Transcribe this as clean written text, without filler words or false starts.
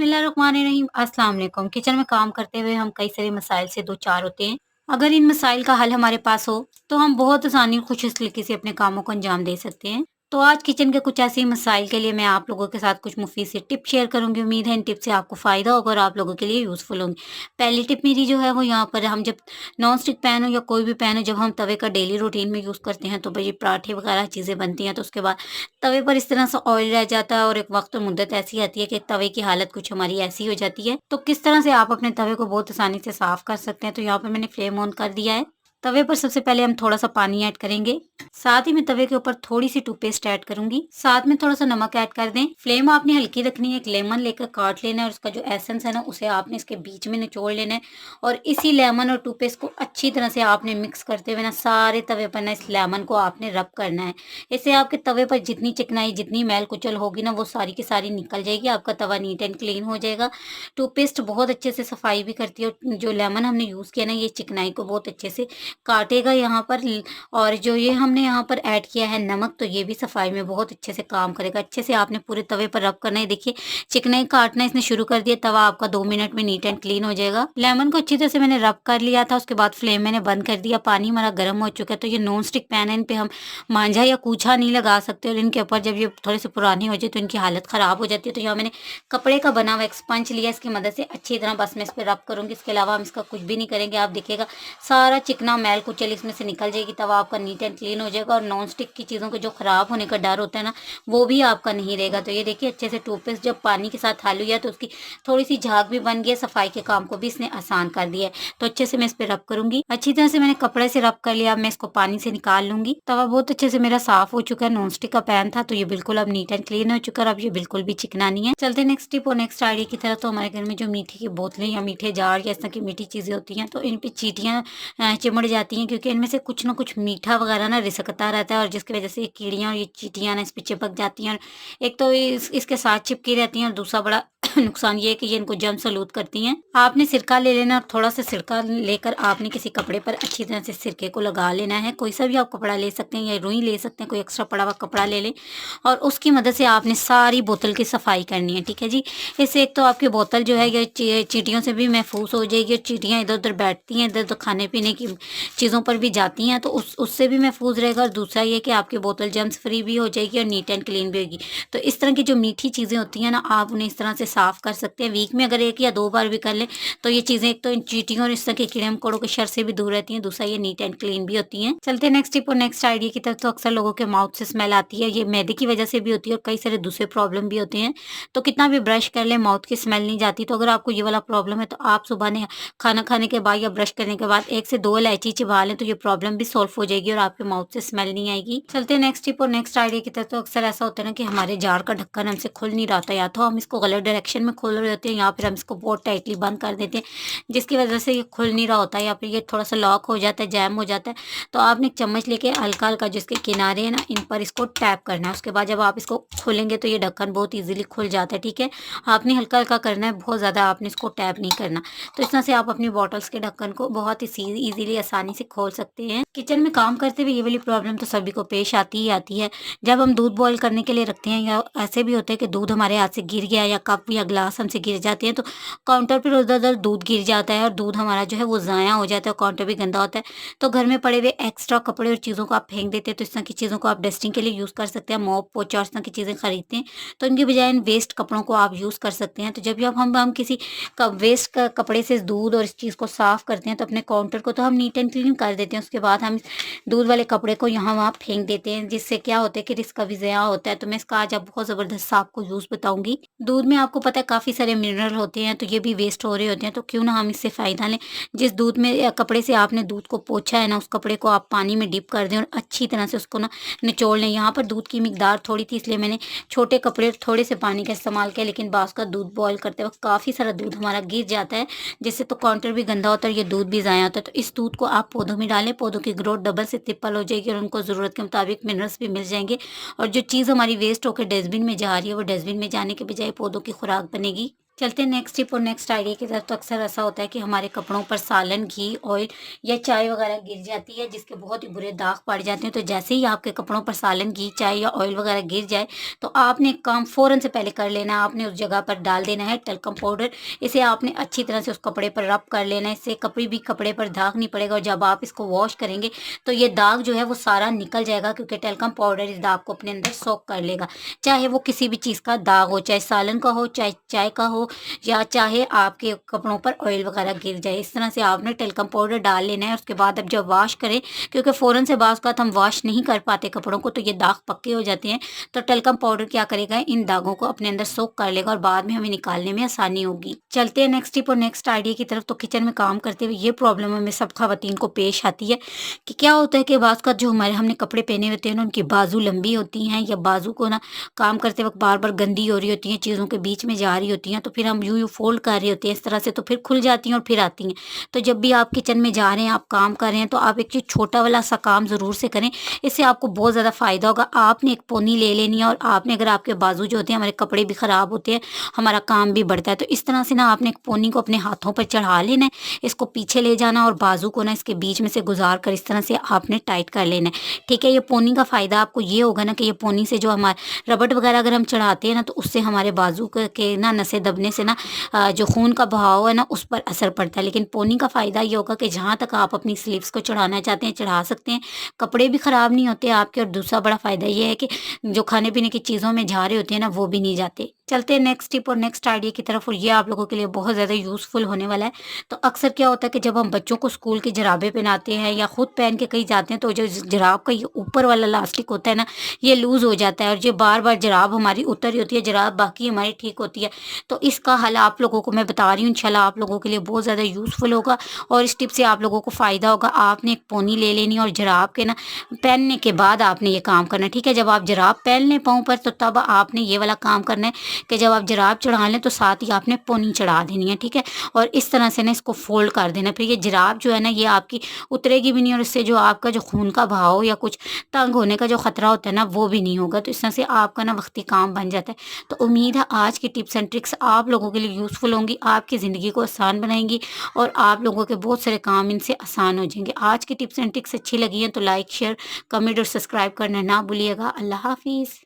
बिस्मिल्लाहिर्रहमानिर्रहीम। अस्सलाम वालेकुम। किचन में काम करते हुए हम कई सारे मसाइल से दो चार होते हैं। अगर इन मसाइल का हल हमारे पास हो तो हम बहुत आसानी और खुश तरीके से अपने कामों को अंजाम दे सकते हैं। तो आज किचन के कुछ ऐसे ही मसाइल के लिए मैं आप लोगों के साथ कुछ मुफीद सी टिप शेयर करूंगी। उम्मीद है इन टिप से आपको फ़ायदा होगा और आप लोगों के लिए यूज़फुल होंगी। पहली टिप मेरी जो है वो यहाँ पर हम जब नॉन स्टिक पैन हो या कोई भी पैन हो, जब हम तवे का डेली रूटीन में यूज़ करते हैं तो भाई पराठे वगैरह चीज़ें बनती हैं, तो उसके बाद तवे पर इस तरह से ऑयल रह जाता है और एक वक्त और मुद्दत ऐसी आती है कि तवे की हालत कुछ हमारी ऐसी हो जाती है। तो किस तरह से आप अपने तवे को बहुत आसानी से साफ कर सकते हैं। तो यहाँ पर मैंने फ्लेम ऑन कर दिया है। तवे पर सबसे पहले हम थोड़ा सा पानी ऐड करेंगे। साथ ही मैं तवे के ऊपर थोड़ी सी टूथपेस्ट ऐड करूंगी। साथ में थोड़ा सा नमक ऐड कर दें। फ्लेम आपने हल्की रखनी है। एक लेमन लेकर काट लेना है और उसका जो एसेंस है ना उसे आपने इसके बीच में निचोड़ लेना है और इसी लेमन और टूथपेस्ट को अच्छी तरह से आपने मिक्स करते हुए ना सारे तवे पर ना इस लेमन को आपने रब करना है। इससे आपके तवे पर जितनी चिकनाई जितनी मैल कुचल होगी ना वो सारी की सारी निकल जाएगी। आपका तवा नीट एंड क्लीन हो जाएगा। टूथपेस्ट बहुत अच्छे से सफाई भी करती है और जो लेमन हमने यूज़ किया ना ये चिकनाई को बहुत अच्छे से काटेगा यहाँ पर। और जो ये हमने यहाँ पर ऐड किया है नमक, तो ये भी सफाई में बहुत अच्छे से काम करेगा। अच्छे से आपने पूरे तवे पर रब करना है। देखिए चिकनाई काटना इसने शुरू कर दिया। तवा आपका 2 मिनट में नीट एंड क्लीन हो जाएगा। लेमन को अच्छी तरह से मैंने रब कर लिया था। उसके बाद फ्लेम मैंने बंद कर दिया। पानी हमारा गर्म हो चुका है। तो ये नॉन स्टिक पैन है, इन पे हम मांझा या कूछा नहीं लगा सकते और इनके ऊपर जब ये थोड़े से पुरानी हो जाए तो इनकी हालत ख़राब हो जाती है। तो यहाँ मैंने कपड़े का बना हुआ एक स्पंज लिया, इसकी मदद से अच्छी तरह बस मैं इस पर रब करूँगी। इसके अलावा हम इसका कुछ भी नहीं करेंगे। आप देखिएगा सारा चिकना मैल कुचल इसमें से निकल जाएगी। तवा आपका नीट एंड क्लीन हो जाएगा और नॉन स्टिक की चीज़ों के जो ख़राब होने का डर होता है ना वो भी आपका नहीं रहेगा। तो ये देखिए अच्छे से टूथपेस्ट जब पानी के साथ हाल हुई है तो उसकी थोड़ी सी झाग भी बन गई है। सफाई के काम को भी इसने आसान कर दिया है। तो अच्छे से मैं इस पर रब करूंगी। अच्छी तरह से मैंने कपड़े से रब कर लिया। अब मैं इसको पानी से निकाल लूंगी। तवा बहुत अच्छे से मेरा साफ हो चुका है। नॉन स्टिक का पैन था तो ये बिल्कुल अब नीट एंड क्लीन हो चुका है। अब ये बिल्कुल भी चिकना नहीं है। चलते नेक्स्ट टिप और नेक्स्ट आइडिया की तरफ। तो हमारे घर में जो मीठी की बोतलें या मीठे जार या इस तरह की मीठी चीजें होती हैं तो इन पे चींटियां चिमड़ जाती हैं, क्योंकि इनमें से कुछ ना कुछ मीठा वगैरह ना रिसकता रहता है और जिसकी वजह से ये कीड़ियाँ और ये चींटियाँ ना इस पे चिपक जाती हैं। एक तो इसके साथ चिपकी रहती हैं और दूसरा बड़ा नुकसान ये है कि ये इनको जर्म आलूद करती हैं। आपने सिरका ले लेना और थोड़ा सा सिरका लेकर आपने किसी कपड़े पर अच्छी तरह से सिरके को लगा लेना है। कोई सा भी आप कपड़ा ले सकते हैं या रुई ले सकते हैं, कोई एक्स्ट्रा पड़ा हुआ कपड़ा ले लें और उसकी मदद से आपने सारी बोतल की सफाई करनी है। ठीक है जी। इससे एक तो आपकी बोतल जो है ये चींटियों से भी महफूज हो जाएगी और चींटियाँ इधर उधर बैठती हैं, इधर उधर खाने पीने की चीज़ों पर भी जाती हैं तो उससे भी महफूज रहेगा। और दूसरा ये कि आपकी बोतल जर्म्स फ्री भी हो जाएगी और नीट एंड क्लीन भी होगी। तो इस तरह की जो मीठी चीज़ें होती हैं ना आप उन्हें इस तरह से साफ़ कर सकते हैं। वीक में अगर 1 या 2 बार भी कर लें तो ये चीज़ें एक तो इन चींटियों और इस तरह के कीड़े मकोड़ों के शर से भी दूर रहती हैं। दूसरा ये नीट एंड क्लीन भी होती हैं। चलते हैं नेक्स्ट टिप और नेक्स्ट आइडिया की तरफ। तो अक्सर लोगों के माउथ से स्मेल आती है। ये मैदे की वजह से भी होती है और कई सारे दूसरे प्रॉब्लम भी होते हैं। तो कितना भी ब्रश कर लें माउथ की स्मेल नहीं जाती। तो अगर आपको ये वाला प्रॉब्लम है तो आप सुबह ने खाना खाने के बाद या ब्रश करने के बाद 1 से 2 इलायची चबा लें तो ये प्रॉब्लम भी सॉल्व हो जाएगी और आपके माउथ से स्मेल नहीं आएगी। चलते हैं नेक्स्ट टिप और नेक्स्ट आइडिया की तरफ। तो अक्सर ऐसा होता है ना कि हमारे जार का ढक्कन हमसे खुल नहीं रहा था, या तो हम इसको गलत डायरेक्शन में खोल रहे होते हैं या फिर हम इसको बहुत टाइटली बंद कर देते हैं जिसकी वजह से ये खुल नहीं रहा होता है या फिर ये थोड़ा सा लॉक हो जाता है, जैम हो जाता है। तो आपने एक चम्मच लेके हल्का हल्का जिसके किनारे हैं ना इन पर इसको टैप करना है। उसके बाद जब आप इसको खोलेंगे तो ये ढक्कन बहुत ईजिली खुल जाता है। ठीक है, आपने हल्का हल्का करना है, बहुत ज़्यादा आपने इसको टैप नहीं करना। तो इस तरह से आप अपनी बॉटल्स के ढक्कन को बहुत ही ईजिली आसानी से खोल सकते हैं। किचन में काम करते हुए ये वाली प्रॉब्लम तो सभी को पेश आती ही आती है। जब हम दूध बॉईल करने के लिए रखते हैं या ऐसे भी होता है कि दूध हमारे हाथ से गिर गया या कप या ग्लास हमसे गिर जाते हैं तो काउंटर पर उधर उधर दूध गिर जाता है और दूध हमारा जो है वो ज़ाया हो जाता है, काउंटर भी गंदा होता है। तो घर में पड़े हुए एक्स्ट्रा कपड़े और चीज़ों को आप फेंक देते हैं। तो इस तरह की चीज़ों को आप डस्टिंग के लिए यूज़ कर सकते हैं। मॉप पोचा और इस तरह की चीज़ें खरीदते हैं तो इनके बजाय इन वेस्ट कपड़ों को आप यूज़ कर सकते हैं। तो जब भी हम किसी वेस्ट कपड़े से दूध और इस चीज़ को साफ़ करते हैं तो अपने काउंटर को तो हम नीट एंड क्लीन कर देते हैं। उसके बाद हम दूध वाले कपड़े को यहाँ वहाँ फेंक देते हैं जिससे क्या होता है कि इसका भी ज़या होता है। तो मैं इसका आज आप बहुत ज़बरदस्त सा आपको यूज़ बताऊंगी। दूध में आपको पता है काफ़ी सारे मिनरल होते हैं तो ये भी वेस्ट हो रहे होते हैं, तो क्यों ना हम इससे फ़ायदा लें। जिस दूध में कपड़े से आपने दूध को पोंछा है ना उस कपड़े को आप पानी में डिप कर दें और अच्छी तरह से उसको ना निचोड़ लें। यहाँ पर दूध की मिकदार थोड़ी थी इसलिए मैंने छोटे कपड़े और थोड़े से पानी का इस्तेमाल किया, लेकिन बास का दूध बॉयल करते वक्त काफ़ी सारा दूध हमारा गिर जाता है जिससे तो काउंटर भी गंदा होता है और ये दूध भी ज़ाया होता है। तो इस दूध को आप पौधों में डालें, पौधों की ग्रोथ डबल से ट्रिपल हो जाएगी और उनको ज़रूरत के मुताबिक मिनरल्स भी मिल जाएंगे और जो चीज़ हमारी वेस्ट होकर डस्टबिन में जा रही है वो डस्टबिन में जाने के बजाय पौधों की खुराक बनेगी। चलते हैं नेक्स्ट टिप और नेक्स्ट आइडिया की तरफ। तो अक्सर ऐसा होता है कि हमारे कपड़ों पर सालन, घी, ऑयल या चाय वगैरह गिर जाती है, जिसके बहुत ही बुरे दाग पड़ जाते हैं। तो जैसे ही आपके कपड़ों पर सालन, घी, चाय या ऑयल वगैरह गिर जाए, तो आपने एक काम फ़ौरन से पहले कर लेना है। आपने उस जगह पर डाल देना है टल्कम पाउडर। इसे आपने अच्छी तरह से उस कपड़े पर रब कर लेना है। इससे कभी भी कपड़े पर दाग नहीं पड़ेगा और जब आप इसको वॉश करेंगे तो ये दाग जो है वो सारा निकल जाएगा, क्योंकि टल्कम पाउडर इस दाग को अपने अंदर सोक कर लेगा। चाहे वो किसी भी चीज़ का दाग हो, चाहे सालन का हो, चाहे चाय का हो, या चाहे आपके कपड़ों पर ऑयल वगैरह गिर जाए। इस तरह से आपने टेल्कम पाउडर डाल लेना है। उसके बाद अब जब वॉश करें, क्योंकि फ़ौरन से बाज़ औक़ात हम वॉश नहीं कर पाते कपड़ों को, तो ये दाग पक्के हो जाते हैं। तो टेल्कम पाउडर क्या करेगा, इन दागों को अपने अंदर सोक कर लेगा और बाद में हमें निकालने में आसानी होगी। चलते हैं नेक्स्ट टिप और नेक्स्ट आइडिया की तरफ। तो किचन में काम करते हुए ये प्रॉब्लम हमें सब ख़वातीन को पेश आती है कि क्या होता है कि बाज़ औक़ात जो हमारे हमने कपड़े पहने होते हैं ना, उनकी बाजू लंबी होती हैं, या बाजू को ना काम करते वक़्त बार-बार गंदी हो रही होती हैं, चीज़ों के बीच में जा रही होती हैं, तो फिर हम यूँ-यूँ फ़ोल्ड कर रहे होते हैं इस तरह से, तो फिर खुल जाती हैं और फिर आती हैं। तो जब भी आप किचन में जा रहे हैं, आप काम कर रहे हैं, तो आप एक चीज़ छोटा वाला सा काम ज़रूर से करें। इससे आपको बहुत ज़्यादा फ़ायदा होगा। आपने एक पोनी ले लेनी है और आपने, अगर आपके बाजू जो होते हैं, हमारे कपड़े भी ख़राब होते हैं, हमारा काम भी बढ़ता है, तो इस तरह से ना आपने एक पोनी को अपने हाथों पर चढ़ा लेना है, इसको पीछे ले जाना और बाजू को ना इसके बीच में से गुज़ार कर इस तरह से आपने टाइट कर लेना है। ठीक है? ये पोनी का फ़ायदा आपको ये होगा ना कि ये पोनी से जो रबड़ वगैरह अगर हम चढ़ाते हैं ना, तो उससे हमारे बाजू के ना नसें दबने से ना जो खून का बहाव है ना, उस पर असर पड़ता है। लेकिन पोनी का फ़ायदा ये होगा कि जहाँ तक आप अपनी स्लीव्स को चढ़ाना चाहते हैं, चढ़ा सकते हैं। कपड़े भी ख़राब नहीं होते आपके, और दूसरा बड़ा फ़ायदा ये है कि जो खाने-पीने की चीज़ों में जा रहे होते हैं ना, वो भी नहीं जाते। चलते हैं नेक्स्ट टिप और नेक्स्ट आइडिया की तरफ, और ये आप लोगों के लिए बहुत ज़्यादा यूज़फुल होने वाला है। तो अक्सर क्या होता है कि जब हम बच्चों को स्कूल की जुराबें पहनाते हैं या खुद पहन के कहीं जाते हैं, तो जो जुराब का ये ऊपर वाला इलास्टिक होता है ना, ये लूज़ हो जाता है और ये बार-बार जुराब हमारी उतर रही होती है, जुराब बाकी हमारी ठीक होती है। तो इसका हल आप लोगों को मैं बता रही हूँ, इंशाल्लाह आप लोगों के लिए बहुत ज़्यादा यूज़फुल होगा और इस टिप से आप लोगों को फ़ायदा होगा। आपने एक पोनी ले लेनी है और जुराब के ना पहनने के बाद आपने ये काम करना है, ठीक है? जब आप जुराब पहन लें पाँव पर, तो तब आपने ये वाला काम करना है कि जब आप जुराब चढ़ा लें, तो साथ ही आपने पोनी चढ़ा देनी है, ठीक है? और इस तरह से ना इसको फ़ोल्ड कर देना। फिर ये जुराब जो है ना, ये आपकी उतरेगी भी नहीं और इससे जो आपका जो खून का बहाव या कुछ तंग होने का जो ख़तरा होता है ना, वो भी नहीं होगा। तो इस तरह से आपका ना वक़्ती काम बन जाता है। तो उम्मीद है आज की टिप्स एंड ट्रिक्स आप लोगों के लिए यूज़फुल होंगी, आपकी ज़िंदगी को आसान बनाएँगी और आप लोगों के बहुत सारे काम इनसे आसान हो जाएँगे। आज की टिप्स एंड ट्रिक्स अच्छी लगी हैं तो लाइक, शेयर, कमेंट और सब्सक्राइब करना ना भूलिएगा। अल्लाह हाफ़िज़।